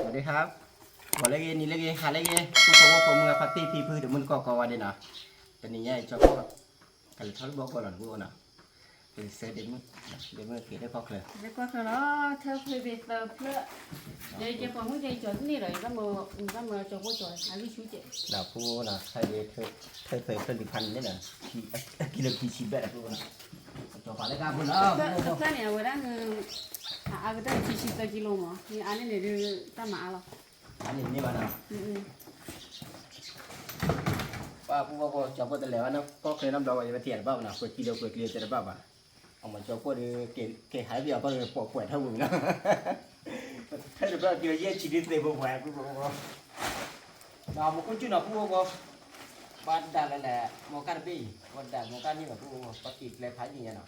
วัสดีครับบอกเลยนี่เลยหาเลยผู้ชมว่าผมเมื่อพัตตี้พีพื้นเดี๋ยวมันก็วันเดียวนะแต่นี่ไงเจ้าพ่อกันทอดบอกก่อนกูนะเป็นเซตเดี๋ยวมึงเกลี่ยได้พอเลยแล้วก็คือnó theo quy định làพื่อvậy chứ còn muốn chơi chuẩn đi rồi nó mờ cho cô chuẩn ai biết chú chị ดาวผู้นะใช่เธอเพิ่มอีกพันนี่นะกิโลกี่ชิ้นแบบกูนะจบไปแล้วกันคุณเนาะ cái này vừa đang cái đó chỉ 10 kg mà thì anh này đưa ta mã rồi อันนี้นี่มานะว่าผู้ว่าจบไปแต่แล้วนะก็เคยน้ำดอกไว้มาเทียนบ้างนะเปิดกิโลจะได้บ้างอ่ะเอามาจบก็ดูเกหายไปเอาก็เลยปวดเท่ามึงนะถ้าจะแบบเกี่ยวเยี่ยชีวิตเลยผมแหวกกูบอกดาวมันก็ชื่อหน้าผู้ว่าบ้านด่านนั่นแหละมอการปีวันด่านมอการนี่แบบผู้ว่าปฏิเลยพายนี่นะ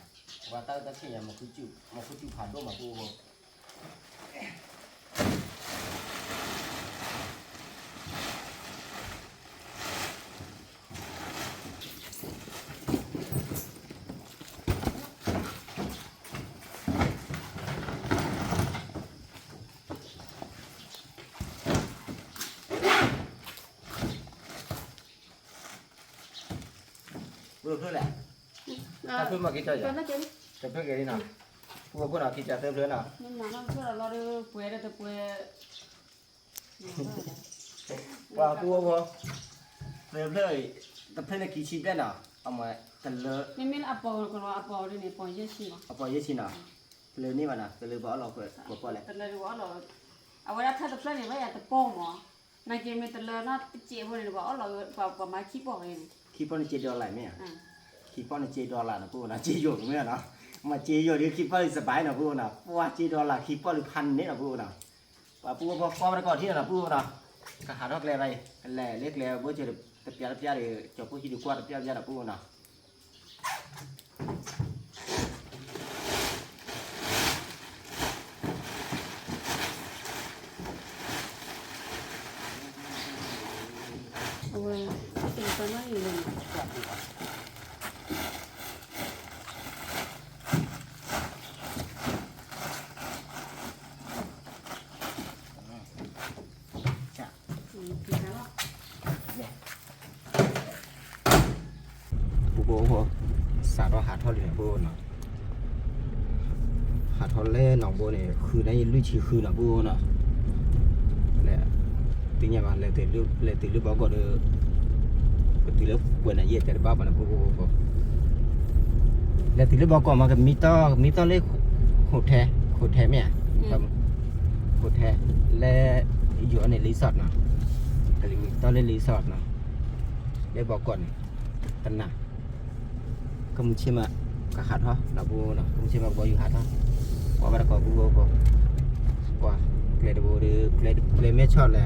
ว่าตั้งที่อย่างมันคือจุผ่านด้วยมาผู้ว่าเพื่อแหละถ้าเพื่อมาคิดจะจะเพื่อกี่นะพวกเราคิดจะเติมเพื่อนะnhưng mà nó chưa là lo đưa quê đây từ quê ว่าพวกเติมเลยแต่เพื่อนกี่ชิ้นได้นะเอามาแต่เลอะ mình apple còn apple đây này apple gì mà เอาไปเยอะชิ้นนะเลยนี่มานะเลยบอกเราเปิดกดเลย từ lời đó là à vậyถ้าตัวนี้ไม่อยากจะโป้งหรอในเกมมันตัวเลยน่าเจี๊ยบเลยบอกเราประมาณคิดบอกเอง คีปอนเจดอลลาร์ไหมอ่ะคีปอนเจดอลลาร์นะพูดนะเจโยกไหมนะมาเจโยกหรือคีปอนสบายนะพูดนะว่าเจดอลลาร์คีปอนพันนี่นะพูดนะว่าพูดพอมาก่อนที่นะพูดนะก็หาดอกอะไรแหล่เล็กแล้วเพื่อจะตะเปียเลยจบพูดที่ดีกว่าตะเปียนะพูดนะโอ้ยเป็นตัวน้อยอยู่เลยสาเราหาทอดเลยโบนะหาทอดเล่หนองโบเนี่ยคือในลุยชีคือหนองโบนะแหละตีเนี่ยมาเลยตีลูกบอกก่อนตีลูกกวนอะไรแต่บ้ามันโบแล้วตีลูกบอกก่อนมากับมิโต้เล็กโหดแท้ไหมอ่ะโหดแท้และอยู่ในรีสอร์ทนะแต่มิโต้เล่นรีสอร์ทนะได้บอกก่อนกันนะก็มึงเชื่อมกับหาดฮะนะบูนะมึงเชื่อมาบ่อยู่หาดฮะว่ามันก็บูบ่กว่าเกลดบูหรือเกลดไม่ชอบแหละ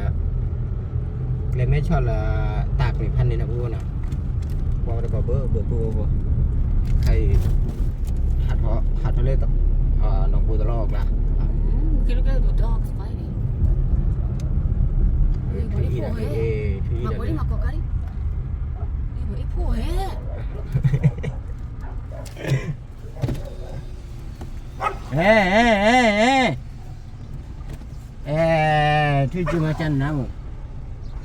เกลดไม่ชอบละตากในพันนี่นะบูนะว่ามันก็เบอร์บูบ่ใครหาดเล่ตน้องบูตลอดละคิดว่าตัวดอกสไปนี่ทุยนะมาบ่ได้มาก็กันนี่บ่ได้พูดเฮ้ทุยจุมาจันนะมึง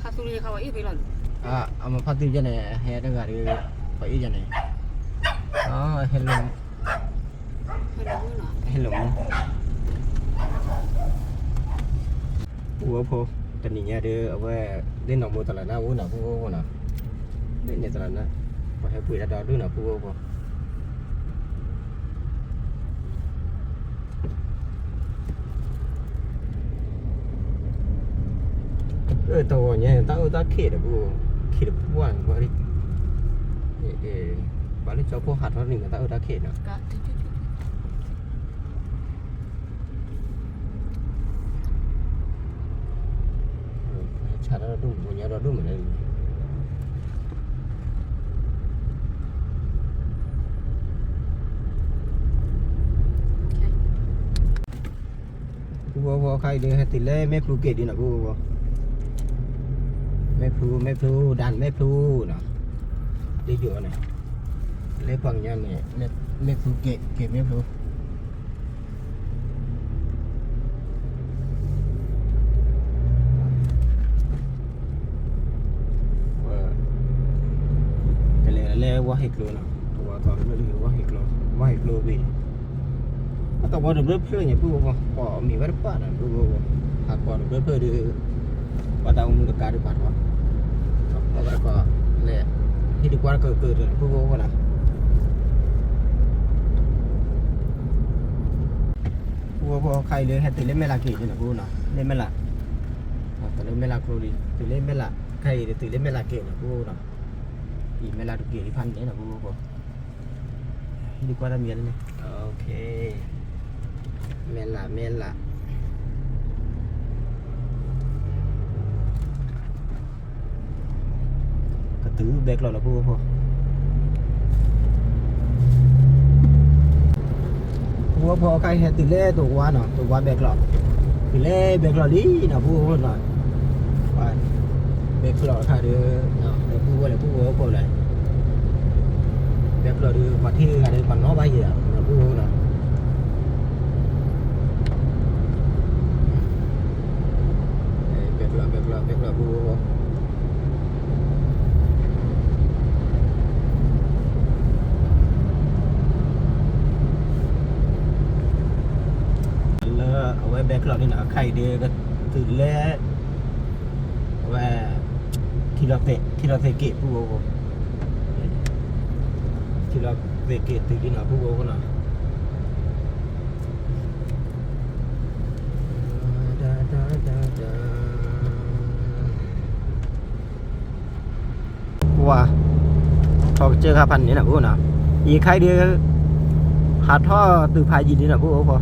ข้าตุลีเขาว่าอีกไปหรอเอามาพักที่จะไหนเฮ้ยตั้งแต่ไปอีกจะไหนอ๋อเฮลโลปูพอตอนนี้เนี่ยเดี๋ยวเอาไว้เล่นหนองบัวตลาดน้าวุ้นหน่ะปูหน่ะเล่นในตลาดน้าพอให้ปุ๋ยระดอด้วยหน่ะปูพอตัวเนี่ยตาเขียดบูบ้านบริบริจาคพวกหัดหนึ่งตาเขียดนะชาเราดูวันนี้เราดูเหมือนกันพอใครเดินให้ติดเลยแม่พลูเกตดีนะบูแม่พลูดันแม่พลูเนาะได้เยอะนะเลยฟังยังเนี่ยแม่พลูเก็บแม่พลู เ ว่าเฮกโลนะตัวตอนเรื่องว่าเฮกโลบีแต่ว่าเรื่องเพื่อนอย่างพวกก็มีวัตถุประสงค์พวกหากว่าเรื่องเพื่อนว่าตามุนการดีกว่าเพราะว่าก็เลยที่ดีกว่าเกิดพวกนะพวกใครเลยให้ตื่นเล่นไม่ละกี่นะพวกนะเล่นไม่ละแต่เล่นไม่ละโคลดีตื่นเล่นไม่ละใครตื่นเล่นไม่ละกี่นะพวกนะอีไม่ละกี่พันเนี่ยนะพวกดีกว่าทำเงินเลยโอเคเมล่าก็ตื้อเบรกเราแล้วพวกพอใครเห็นตื่นเล่ตัวว่าเนาะตัวว่าเบรกเราตื่นเล่เบรกเราดีนะพวกหน่อยไปเบรกเราค่ะเดี๋ยวเนาะเดี๋ยวพวกอะไรเบรกเราดูมาที่อะไรปั่นน้อไปเยอะนะพวกเนาะเบรกเราพวกเอาไว้แบกเรานี่นะใครเดียก็ตื่นแล้วว่าที่เราเตะเกตผู้โง่ที่เราเตะเกตตื่นที่หนาผู้โง่ก็นะว่าพอเจอ5,000นี่นะผู้นะอีใครเดียหาท่อตื่นพายยินนี่นะผู้โง่พอ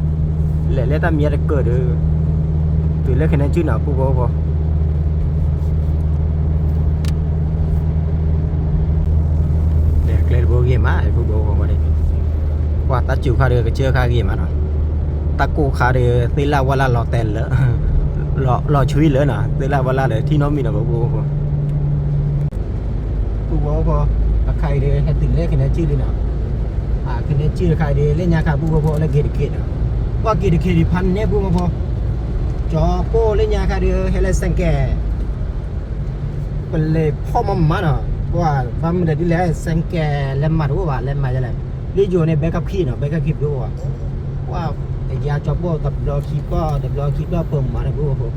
lẽ ta miết cỡ được từ lấy cái này chứ nào cũng có để cái bộ game á cũng có vào đây qua ta chịu khai được cái chưa khai game á ta cố khai được tí là qua là lò tèn lỡ lò chui lỡ nè tí là qua là để thi nó mình là cũng có khai được hay từ lấy cái này chứ đi nào cái này chưa khai được lên nhà khai cũng có là kiaว่ากี่พันเนี่ยพวกพอจอโป้เล่นยาคาเดียเฮเลสังแกเป็นเลยพ่อมาเนาะว่าฟังมันได้ดีแล้วสังแกเล่มมาดูว่าเล่มมาจะอะไรนี่อยู่ในแบ็กอัพคีเนาะแบ็กอัพคีดูว่าไอ้ยาจอโป้กับรอคีก็เปิ่มมาในพวกพอ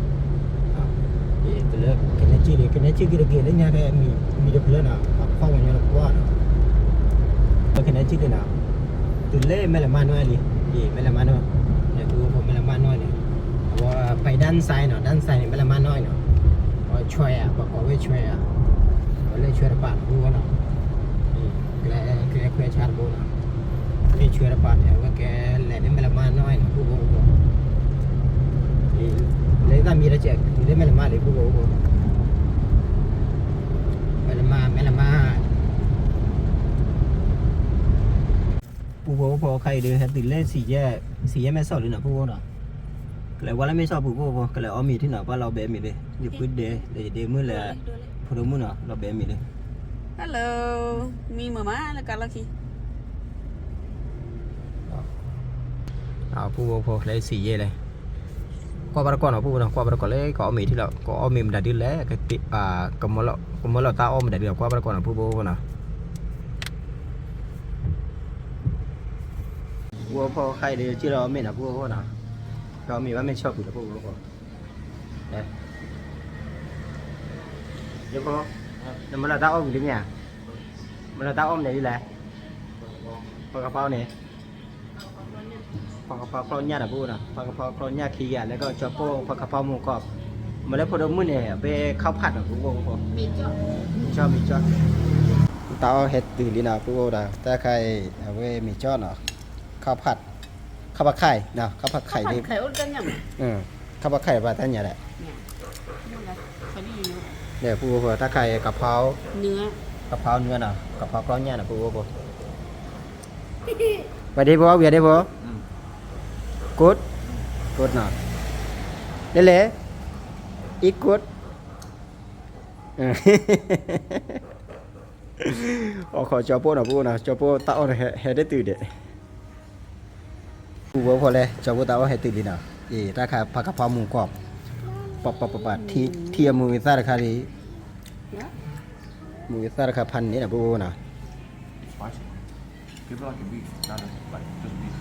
เป็นเลยกันเนี่ยชื่อกี่เล่นยาแค่มีเดือดเลยนะพ่อมันยังว่าเนาะกันเนี่ยชื่อเลยนะตื่นเล่ไม่ละมาหน่อยเลยไม่ละมาหน่อยดูผมไม่ละมาน้อยเนี่ยว่าไปด้านซ้ายเนาะไม่ละมาน้อยเนาะว่าช่วยบอกว่าช่วยว่าเลยช่วยระบาดดูเนาะแกชาร์จบูเนาะเลยช่วยระบาดเนี่ยว่าแกแหล่ไม่ละมาน้อยผู้โง่เลยถ้ามีระเจกเลยไม่ละมาเลยผู้โง่ไม่ละมาผู้โง่พอใครเดือดติดเล่นสี่แย่ไม่สอบเลยนะผู้โง่เนาะก็เลยว่าเราไม่ชอบผู้โง่ก็เลยเอามีที่ไหนว่าเราเบมีเลยอยู่พื้นเดย์มื้อละพอดูมื้อเนาะเราเบมีเลย Hello มีหมาม่าแล้วกันละคีผู้โง่พอเลยสี่แย่เลยก็บาร์ก่อนผู้เนาะก็บาร์ก่อนเลยก็เอามีที่เราก็เอามีมันได้ดีแล้วก็ติก็มอเราตาอ้อมได้ดีกว่าบาร์ก่อนผู้โง่เนาะวัวพอใครเดี๋ยวที่เราไม่นะพวกนะเรามีว่าไม่ชอบอยู่แล้วพวกเนี่ยเดี๋ยวพอเดี๋ยวมันเราตาอ้อมอยู่ที่เนี่ยมันเราตาอ้อมไหนดีแหละปลากระเพราเนี่ยปลากระเพราคลอนยาดะพวกนะปลากระเพราคลอนยาขี้ยาแล้วก็จอโป้ปลากระเพราหมูกรอบมาแล้วพอดมื้อเนี่ยไปข้าวผัดอ่ะพวกพอมีจ้อตาเห็ดตื่นดีนะพวกนะแต่ใครเอาไว้มีจ้อเนาะข้าวผัดไข่เนาะข้าวผัดไข่นี่ไข่อุ่นกันยังข้าวผัดไข่ว่าท่านอย่างไรเดี๋ยวพูดถ้าไข่กะเพราเนื้อเนาะกะเพราก้อนเนี่ยนะพูดไปได้บ่เวียได้บ่กดเนาะเละอีกกดขอจอโป้หน่อยพูดนะจอโป้ตาอ่อนเฮได้ตื่นเด็ดผู้ว่าพอเลยจอผู้ตาว่าให้ตื่นดีนะราคาผักกะเพราหมูกรอบปะที่มือวิซ่าราคาดีมือวิซ่าราคา1,000นี่นะผู้นะ spicy. Give it like a beef, not like just beef.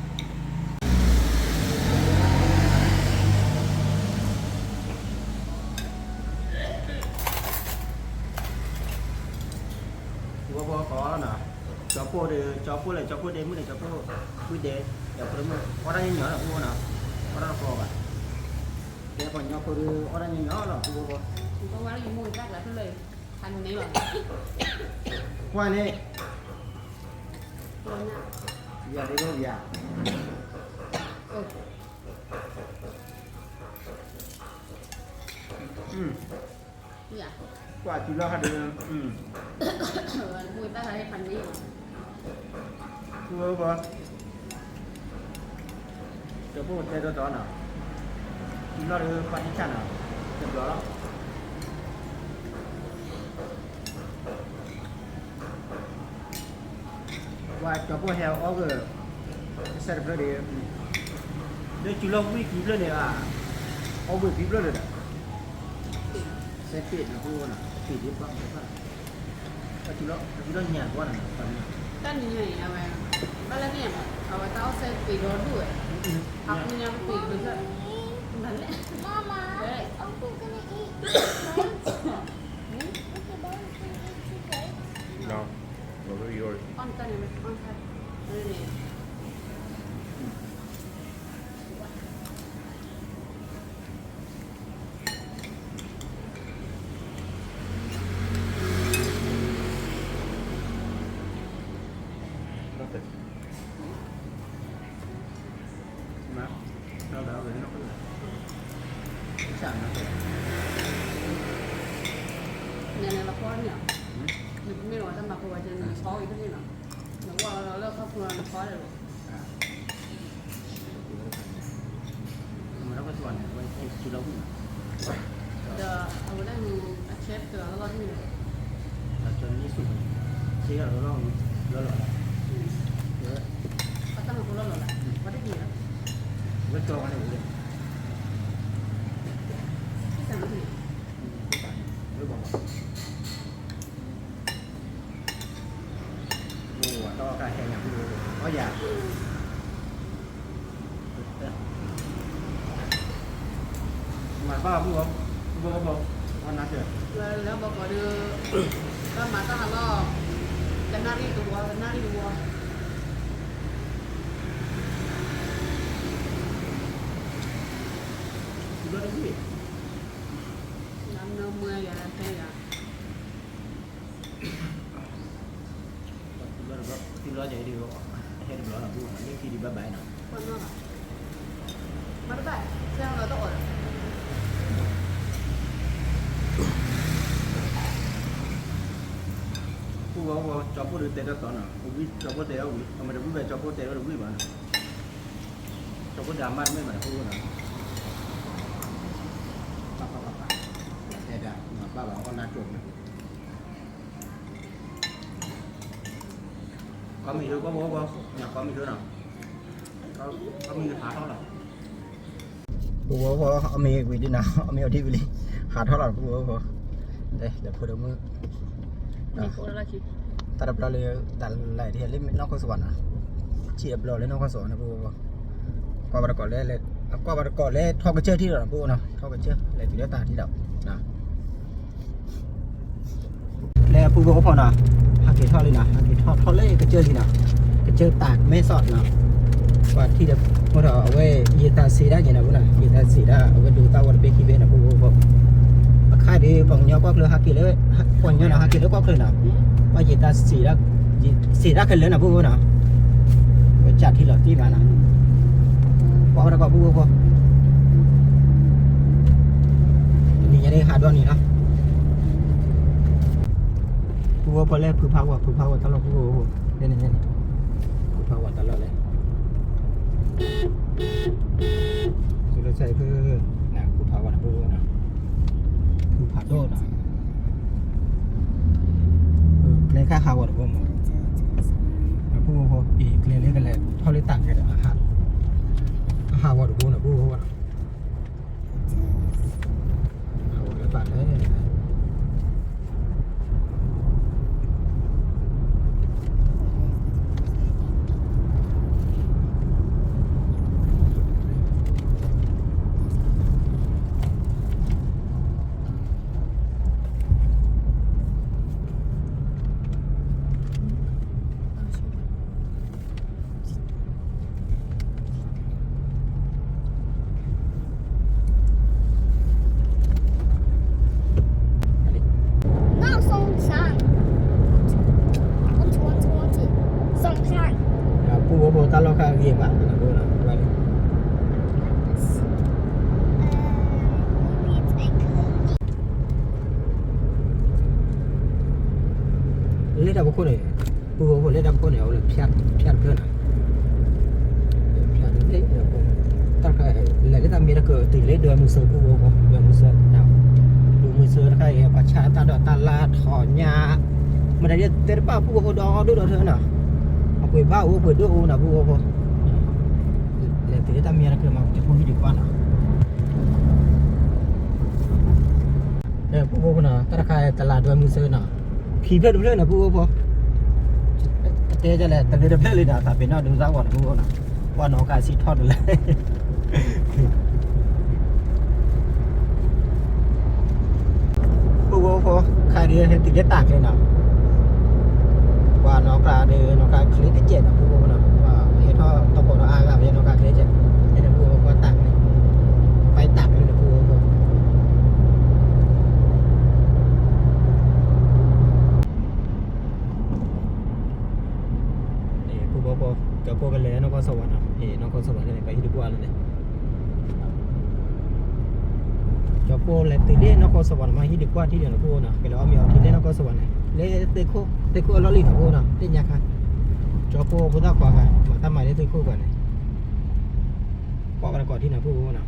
ว่าพอขอเนาะจอโป้เดจอโป้เลยจอโป้เดมื้อนี้จอโป้มื้อเดเดี๋ยวเพิ่นมื้อออได้nhỏ là cô nàoออได้พอบ่เดี๋ยวcòn nhỏ cô đưaออได้nhỏ là côบ่ ก็ว่าอยู่มูนจักแล้วเลยทันนี้หรอ qua này ตัวน่ะ giờ đi đâu giờ เออ เนี่ย qua chỉ lo hạt được มูนจักให้ทันนี้ côบ่จอโป้เดđó nào chỉ lo được phát đi chăn nào được đó qua cho cô heo ở cái xe đạp đi đây chỉ lo quý kịp lên này à ở vừa kịp lên rồi đấy xe tiện là cô nè thì đi qua cái chỉ lo nhà quá này phần กันยังไงเอาไว้บ้านแล้วเนี่ยเอาไว้ต้องเซ็ตปีรถด้วยพักมันยังปีกด้วยนั่นแหละ Mama, Hey. Uncle gonna eat plates. Okay, Daddy's gonna eat 2 plates. No, those are yours. อ้อนกันยังไงอ้อนกันนี่นี่ Nothing. mà đâu đó rồi nó có chẳng nó phải เนี่ยในละครเนี่ยไม่รู้ว่าจะมาคุยจะมีซออีกที่ไหนหรือว่าเราเลิกครอบครัวละครเลย mà nó có toàn này quay chỉ lâu nữa เดี๋ยวเอาได้มีเชฟเดี๋ยวแล้วก็ที่ là cho nó sụp chỉ là nó rồi เขาตั้งคนละหรอละว่าได้ดีแล้ว với cho cái này được ที่สั่งมาถึง với bọn mua to cả hàng nhà mua có già mà có không không con ăn chưa แล้วบอกว่าเดี๋ยวก็มาตั้งรอบจะน่ารีตัวน่ารีตัว thì nó cái gì น้ำเนื้อเมื่อยอะไรแค่ไหน thì nó vậy đi hay được đó là vui nhưng khi đi ba bảy nào คนนอกมาได้เสื้อเราต้องอด cô có cho cô được tiền đó tao nào cô biết cho cô tiền không mà được về cho cô tiền đó được biết mà cho cô đàm ăn mấy mà cô nào thế đã mà ba bảo con na chuột có mì đứa có bố không nhà có mì đứa nào có mì hạt thôi nào bố có mì quỳ đi nào mì ở đi đi hạt thôi là bố đây để cô đỡ mưa มีคนละคิด ta đập raเลยดันไหลที่เล่นนอกสวรรค์นะฉีดเราเล่นนอกสวรรค์นะพวกก็บาร์กอเล่เลยก็บาร์กอเล่ทอกระเชื่อที่เราพวกนะทอกระเชื่ออะไรที่เลือดตาที่เรานะแล้วพวกก็พอนะฮักเกทอดเลยนะฮักเกทอดเล่กระเชื่อที่นะกระเชื่อตากไม่สอดนะว่าที่เด็กพวกเราเอาไว้ยีตาสีได้ยังไงพวกน่ะยีตาสีได้เอาไว้ดูตาวันเบกี้เบนะพวกค่ายดีฝั่งเนี้ยก็เลยฮักเกเลยฝั่งเนี้ยนะฮักเกเลยก็เลยนะว่ายีตาสีได้กันเลยนะพวกน่ะไปจัดที่หลักที่มานะพอแล้วก็พวกนี่ยังได้หาด้วยนี่นะพวกพอแล้วผือพาวตลอดพวกเนี่ยผือพาวตลอดเลยสุดท้ายคือนะผือพาวนะพวกนะผือพาโดนะในค่าข่าวหรือเปล่าแล้วพวกอีกเรียนกันเลยเท่าไรต่างกันอาหารข่าวหรือเปล่านะพวกข่าวหรือต่างเลย cô này cô lên đâm cô này là phiat hơn à phiat đấy ta cái là cái ta mi là cỡ tỷ lệ đưa một số cô có đưa một số nào đưa một số cái bà cha ta đọt ta la thỏ nhà mà đây tết bao cô đó đứa đó thôi nào quỳ bao quỳ đứa ô nào cô là tỷ lệ ta mi là cỡ mà cho cô đi qua nào đây cô nào ta cái ta la đưa một số nào khi biết được nào cô thế cho nên tận được lên nào tapi nó đứng ra ngoài nó nào qua nó cái xịt thoát được lên cô khai đi hết thì cái tạc lên nào qua nó cả để nó cả clip cái chuyện nào cô nào và hết nó tao bỏ nó ai làm cho nó cả clip chuyện nên là cô qua tạc này bay tạc lên là cô cho cô cái lẽ nó có sầu à thì nó có sầu này phải đi qua luôn này cho cô lại từ đây nó có sầu mà đi qua thì nó cô nào cái đó mèo thì đây nó có sầu này lấy tê cô nó lì nó cô nào tê nhạc ha cho cô ta qua cả mà ta mày lấy tê cô cả này qua cái quả thì nào cô nào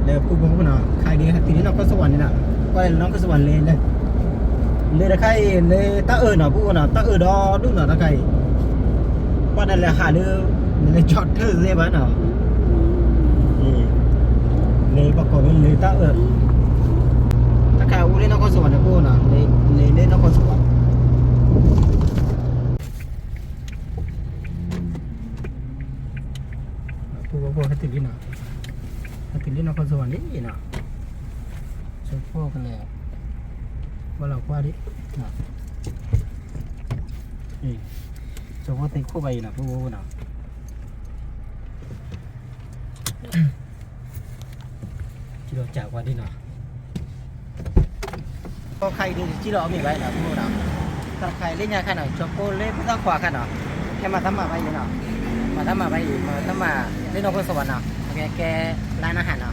để cô nào khai đi thì nó có sầu này nào qua nó có sầu lên đây lên là khai lên ta ở nào cô nào ta ở đó đúng là ta khai qua đây là hạ đưa mình chọn thử dễ bán nào lấy bọc cổ bên lấy ta ở tất cả u lên nó có sổ này cô nào lấy lên nó có sổ cô hãy tìm đi nào hãy tìm đi nó có sổ đấy gì nào số cô cái này qua là qua đi nào cho có tính khu bày là cô nào chỉ được trả qua đi nào có khay đi chỉ đó mình bay là cô nào ta khay lên nhà khai nào cho cô lên ra khóa khai nào cái mà tắm mà bay gì nào mà tắm mà bay gì mà tắm mà lên nó có sổ nào cái lái nó hẳn nào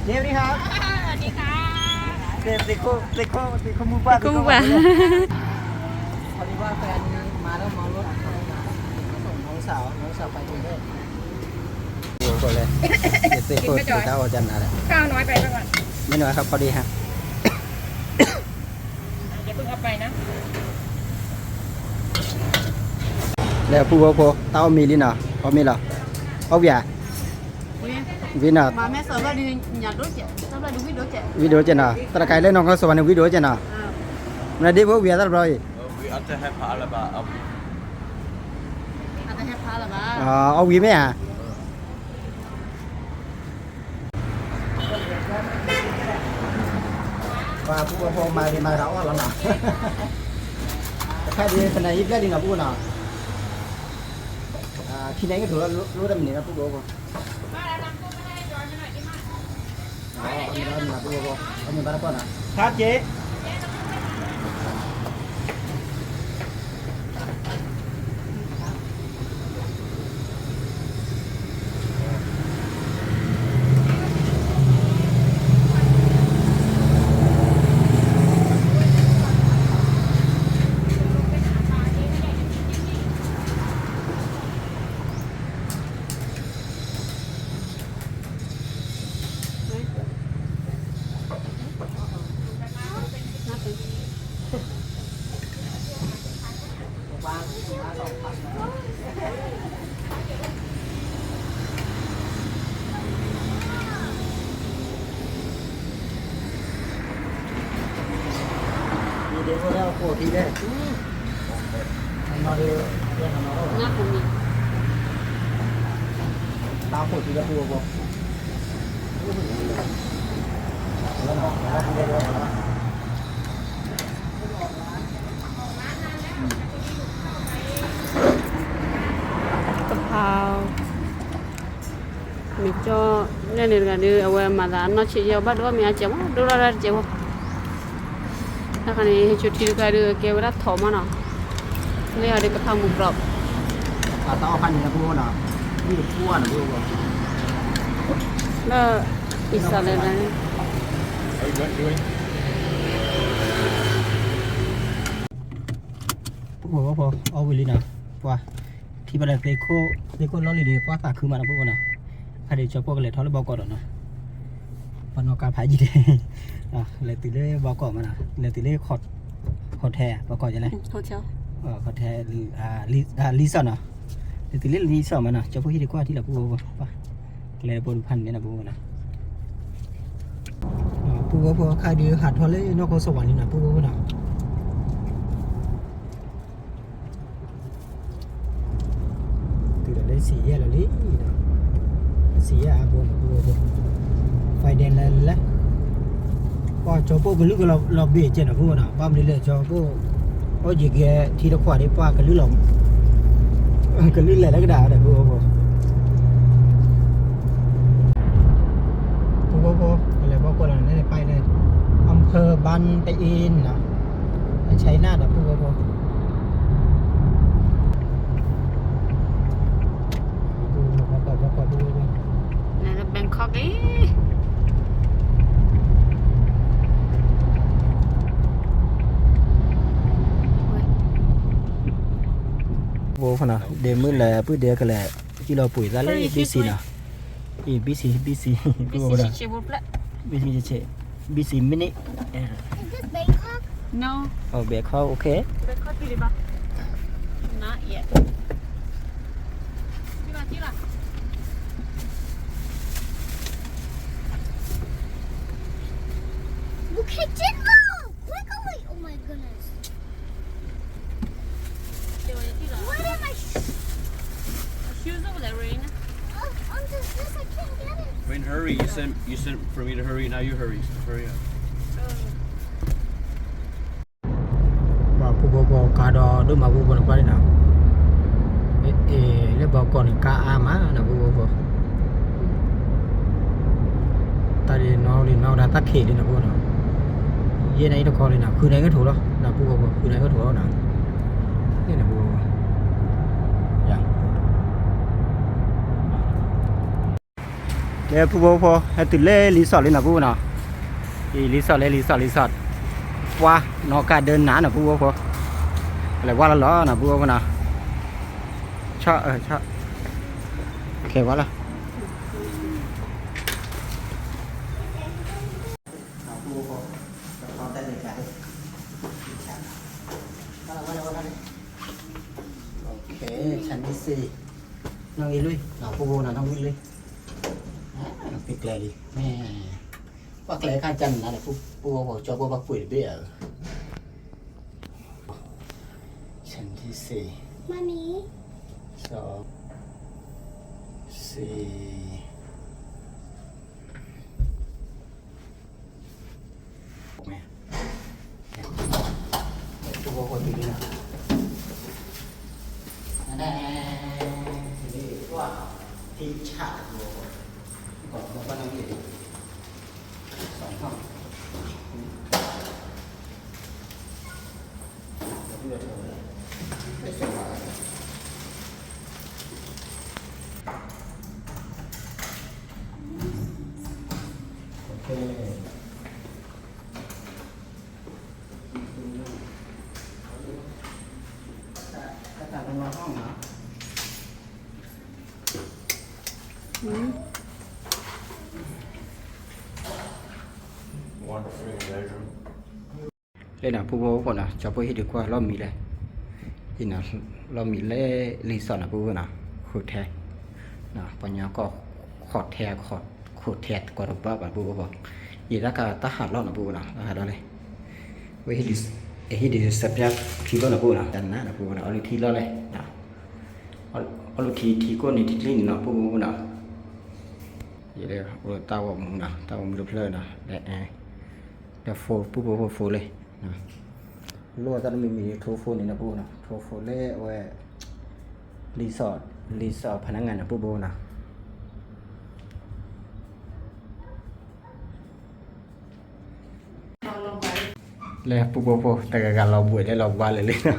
đeo đi hả đi cả thì cô mua qua cô mua qua đi qua fan mà nó mong luôn nấu xào phải cùng đấy nhiều rồiเลยเสร็จพูดถึงเจ้าจันอะไรข้าวน้อยไปก่อนไม่น้อยครับพอดีฮะอย่าเพิ่งเอาไปนะแล้วผู้ว่าเต้ามีลิ้นเหรอเขามีเหรอเอาเบียร์วินอ่ะมาแม่สอนว่าดีอยากรู้จักสอนว่าดูวิดีโอจันอ่ะตะไคร้เล่นน้องเขาสอนในวิดีโอจันอ่ะมันดีพวกเบียร์ตลอดเลยAfter have halabaเอาวีไหมอ่ะว่าผู้พองมาเรียนมาเราแล้วนะแค่ดีเป็นอะไรยิ่งได้ดีนะผู้น่ะที่ไหนก็ถือรู้ได้เหมือนกันนะผู้บอกเอามีอะไรนะผู้บอกเอามีอะไรบ้างนะครับเจ๊เดี๋ยวเราโคตรทีได้มาดูเรื่องของเราหน้าผมนี่ตาโคตรทีละตัวบ่แล้วเนาะแล้วทีเดียวนะกะเพรามีcho nên là đưa ở mà là nó chỉ yêu bắt đũa mình chém đũa ra chémถ้าคันนี้ชุดที่ก็ดูเกี่ยวกับถมอ่ะเนาะนี่อะไรกระเพราหมูกรอบต้องเอาพันธุ์นะพวกเนาะนี่พวกนะพวกแล้วอีสานเลยนะ พอเอาไปเลยนะว่าที่บ้านเด็กคนล้อเลยดีว่าตาคือมานะพวกนะใครเดี๋ยวจะพวกเลยท้อเลยบอกก่อนนะปนการพายจีเดเลยตีเลยบอกก่อนมานะเลยตีเลยขอดแท้บอกก่อนจะไร โฮเทล ขอดแท้รีสอร์ทนะเลยตีเลยรีสอร์ทมานะจะพวกที่ดีกว่าที่เราพูดว่าเลยบนพันเนี่ยนะพวกนะพูดว่าใครดีหัดท้อเลยนอกสวรรค์นี่นะพูดว่านะสีอะไรนี่สีอาบนไฟแดงแล้วแหละว่าจอโป้เป็นลูกเราเบียดเจนะพวกน่ะป้ามเลยจอโป้เพราะยิ่งแกทีละขวาได้ป้ากันลื่นหลงกันลื่นเลยแล้วก็ด่าเลยพวกอะไรพวกคนนั้นไปเลยอำเภอบันไปอินนะใช้หน้าพวกนั่นแบงคอกดิโว้ขนาดเดมือแหละพื้นเดียกันแหละที่เราปุ๋ยซะเลยบีซีนะบีซี บิสิเชบุปละ บีซีจะเชบีซีมินิ Is this Bangkok? no เอาเบรกเข้าโอเค Bangkok ที่ไหนบ้าง not yet ที่ละ Okay, Jingo! Quickly! Oh my goodness. เดี๋ยวที่ละ What am I? shoes over there rain On this, I can't get it. Wait, hurry. You sent for me to hurry. Now you hurry. Hurry up. ว่าผู้บอกกาดอด้วยมาผู้บอกไปนะแล้วบอกก่อนกาอามานะผู้บอกตาดีน้องดาตะเขยเลยนะผู้นะเย็นไหนตะคอเลยนะคือไหนก็ถูกแล้วนะผู้บอกคือไหนก็ถูกแล้วนะนี่นะผู้บอกอย่างแล้วผู้บอกพอให้ตื่นเล่รีสอร์ทเลยนะผู้นะรีสอร์ทว่าน้องการเดินหนานะผู้บอกอะไรว่าละล้อนะผู้บอกนะชะโอเคว่าละโอเคชั้นที่สี่น้องอีลุยน้องผู้บอกนะน้องอีลุยปิดแกลดิแม่ว่าแกลข้าจันนะเนี่ยผู้บอกจอบว่าปุ๋ยเบี้ยชั้นที่สี่ Mommy. 2 4แม่ตัวคนดีนะนั่นแหละนี่ว่าที่ฉากก่อนมานั่งอยู่2 ห้องไม่สบายโอเคก็ตัดเป็นห้องนะ One free bedroom. เล่นหนังผู้บอกก่อนนะจะไปให้ดีกว่าเรามีเลยที่นะเรามีเล่รีสอร์ทนะผู้นะขุดแท้นะปัญญาก็ขอดแท้ขุดแท้กว่าบ้าแบบผู้บอกอีแล้วก็ตาหัดเรานะผู้นะหัดเราเลยไว้ให้ดีสับยักที่เรานะผู้นะดันนะผู้นะเอาลูกทีเราเลยนะเอาลูกทีก้นนี่ทีลิ้นนะผู้นะอย่างเดียวตาวมึงนะตาวมึงรูปเลยนะแต่โฟผู้บอกโฟเลยนะรู้ว่าตอนนี้มีโทรโฟนนี่นะผู้นะโทรโฟนเล่ไว้รีสอร์ทพนักงานนะผู้บอกนะเลยผู้บอกแต่การเราบวชได้เราบ้านเลยนะ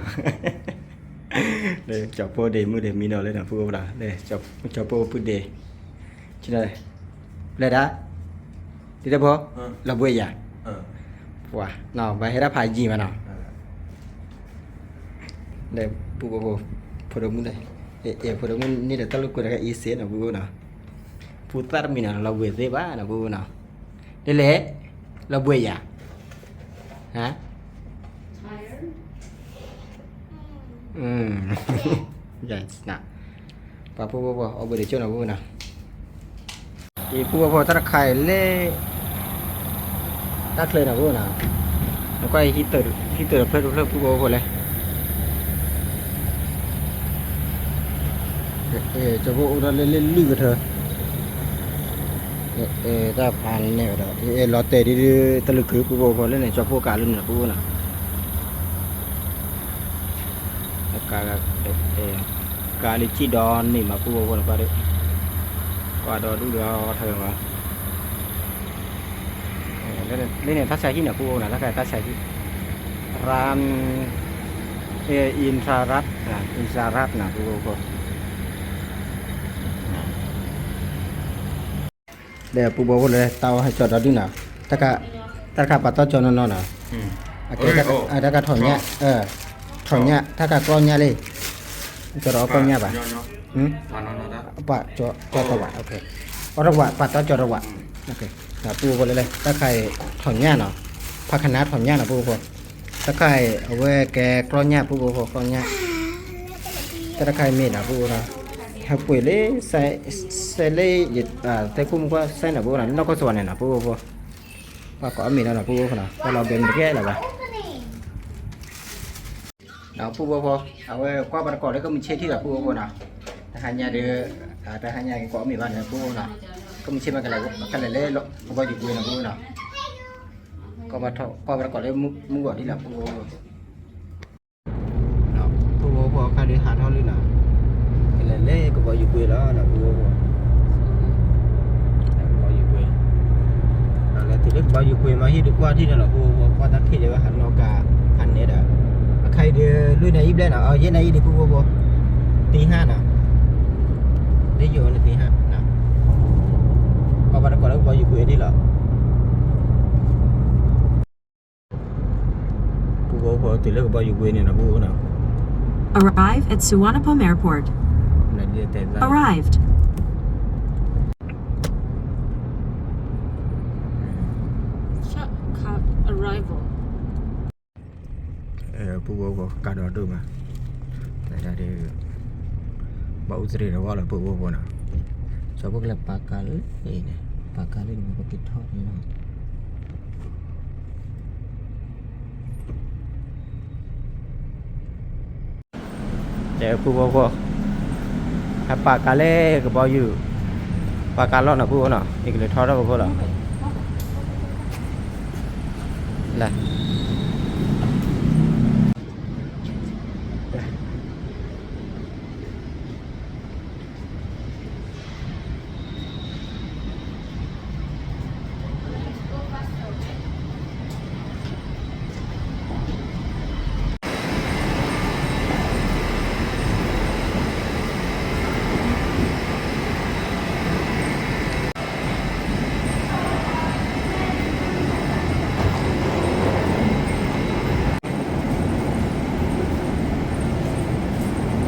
เลยจับโปเดมือเดมีนอเลยนะผู้บอกนะเลยจับโปพูดเดใช่ไหมเลยได้ที่ได้พอเราบวชอย่างว้าเราไปให้ได้พายจีมาเนาะ để bố phụ đồng mun đây phụ đồng mun ni là tao lúc cái ý xế nào bố nào phụ ta mình là bùi thế ba nào bố nào đây lẽ là bùi à hả yes nào và bố ở bữa để cho nào bố nào thì bố ta khai lẽ ta khai nào bố nào nó quay hít từ phơi bố này cho bố ra lên lư thôi ta phàn này đó lọt tê đi ta lực cứ bố lên này cho bố cả luôn là bố nào cả lịch chi đòn này mà bố còn qua đó đúng đó thôi mà lên này ta xài gì nào bố nào ta xài gì ram infrared nào bố để bố bốเลยtaoให้จอดดูนะถ้าปัดต่อจอนๆน่ะโอเคถ้าถอนเนี่ยถอนเนี่ยถ้ากล้อนเนี่ยเลยจะรอกล้อนเนี่ยป่ะปะจอตะวะโอเคระวะปัดต่อจอระวะโอเคถ้าปูบเลยถ้าใครถอนเนี่ยเนาะผักคะน้าถอนเนี่ยน่ะปูบถ้าใครเอาไว้แกกล้อนเนี่ยปูบกล้อนเนี่ยถ้าใครมีน่ะปูนะหากป่วยเลยใส่เลยแต่คุ้มก็ใส่หน้าปูน่ะนอกก็ส่วนเนี่ยน่ะปูว่าก็มีแล้วน่ะปูน่ะว่าเราเป็นแก่แล้วป่ะเอาปูเอาไว้qua ban cỏ đấy có mình chơi thì làปูน่ะถ้าหาญาเด้อถ้าหาญาก็มีบ้านน่ะปูน่ะก็มีchơiมากันเลยเลยก็บ่อยู่ปูน่ะปูน่ะก็มาqua ban cỏ đấy mu gọi đi làปูđóปูcái đi hạt thôiน่ะlẽ có bao nhiêu quê đó là bao nhiêu quê là thì lúc bao nhiêu quê mà khi được qua thì là qua tắc khi để hắn nó cả hắn này đã khai đi lui này ít lên ở dưới này đi cô tí ha nào đi vô này tí ha nào qua bắt có bao nhiêu quê đi là cô thì lúc bao nhiêu quê này là cô nào Arrive at Suvarnabhumi Airport. Arrived. Arrival. Bố cả đó được mà tại đây thì bão gì đó gọi là bố nào cho bố là pakal này pakal ini mau pakai thot ni để bố pakal cái bao nhiêu pakal nó bố nào thì cái thot đó bố là này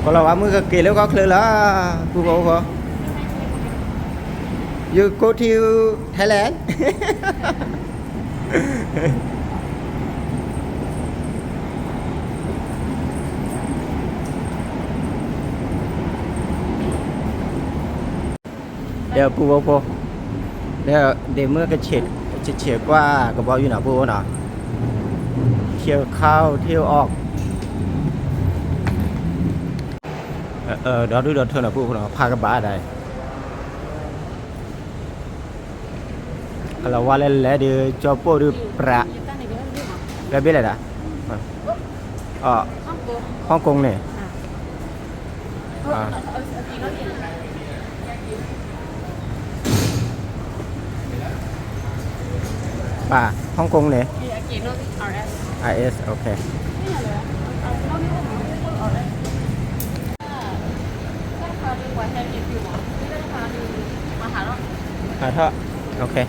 kalau kamu ke kilo kau kelela, bố. You go to Thailand? Để bố. Để mưa cái chết qua cái bao nhiêu nào bố nào. Thiêu khao, thiêu ọc. Đó đưa thôi là phụ nó pha cái bá đây là qua lên lẽ đi cho bố đi pra cái biết này đã Hong Kong này Hong Kong này IS ok thôi ok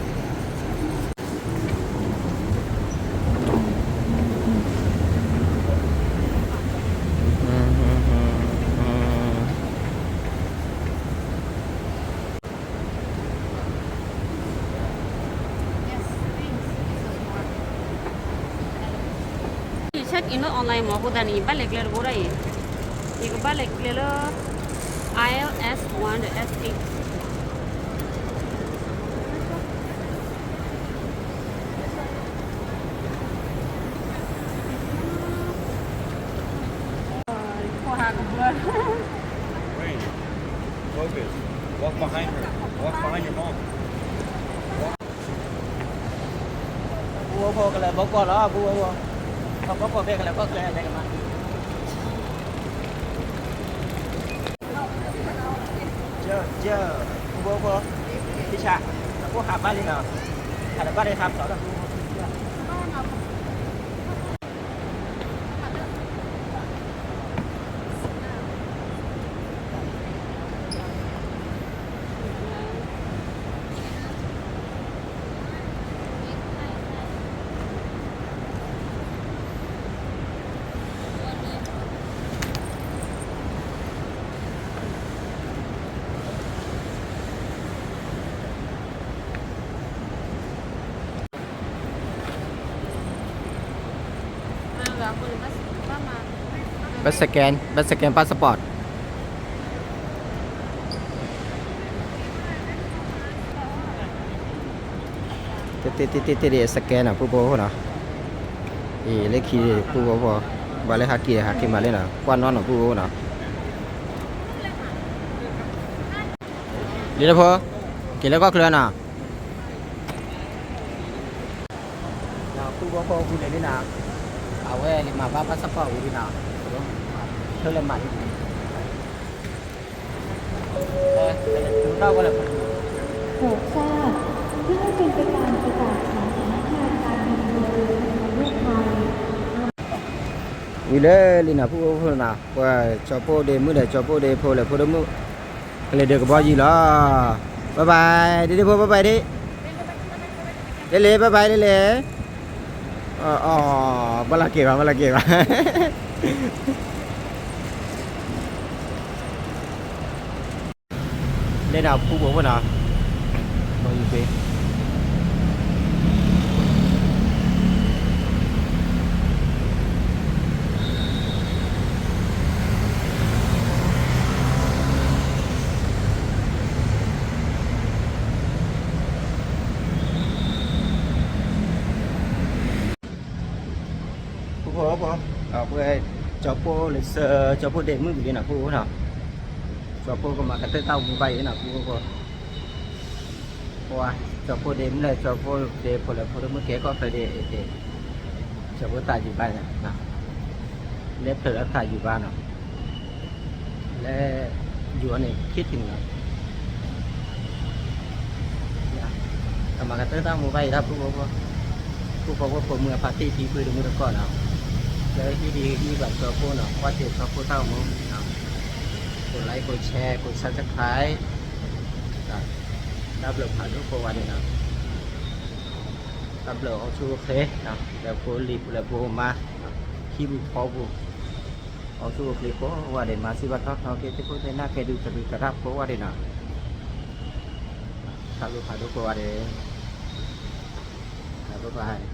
ino online mo ko dani balik le bo rai ni ko balik le lo ILS 1 S8 ko ha ko bla Wait. Focus. Walk behind her. Walk behind your mom. บัวพอกันเลยบอกก่อนแล้วบัวเขาบอกเบรกกันแล้วก็แกล้งอะไรกันมาเจอบัวพอพี่ชาพวกขับบ้านเลยเนาะขับบ้านเลยครับสอน บัตรสแกนพาสปอร์ตเตสแกนอ่ะผู้บ่เนาะเลขคีผู้บ่บาเลหากีมาเลยนะกวนนอนของผู้บ่เนาะดีแล้วพอกินแล้วก็เคลื่อนน่ะผู้บ่ผู้เลยนี่นะเอาไว้มาบ้าพาสปอร์ตอยู่นี่นะเธอเลยมันเราก็เลย โปรดทราบเพื่อเป็นไปตามประกาศของสำนักงานการบินพลเรือนแห่งประเทศไทย วิเลลีน่ะผู้น่ะว่าจอโปเดมื้อใดจอโปเดโพเลยโพดมื้อก็เลยเด็กก็บ่ยีหรอบ๊ายบายดิโพบ๊ายบายดิเลบ๊ายบายเลอ๋อบ่ละเก็บว่ะได้ดาวผู้บ่น่ะบ่อยู่เปพอเอาไปจอโปเลยจอโปเดมืออยู่น่ะผู้น่ะจอโปก็มากันเต้ามือไปน่ะผู้เพราะว่าจอโปเดมเลยจอโปเดพอแล้วพอมือแกก็ไปเดจอโปตายอยู่บ้านน่ะเล็บเธอตายอยู่บ้านน่ะและอยู่อันนี้คิดถึงน่ะทำมากันเต้ามือไปครับผู้ว่าผมเมื่อปาร์ตี้ที่พื้นมือก่อนเอาแล้วที่ดีที่แบบจอโปเนาะว่าเจ็บจอโปเต้ามือเนาะกดไลค์กดแชร์กดซับสไครต์รับเลือกผ่านทุกวันเลยนะรับเลือกเอาชูเคนะแล้วโพลีแล้วโพมาคีบุพอบุเอาชูเคโพว่าเดินมาสิวัตรเขาเกติโพเทน่าเกดูจะดูกระดับโพว่าเดินนะรับเลือกผ่านทุกวันเลยบ๊ายบาย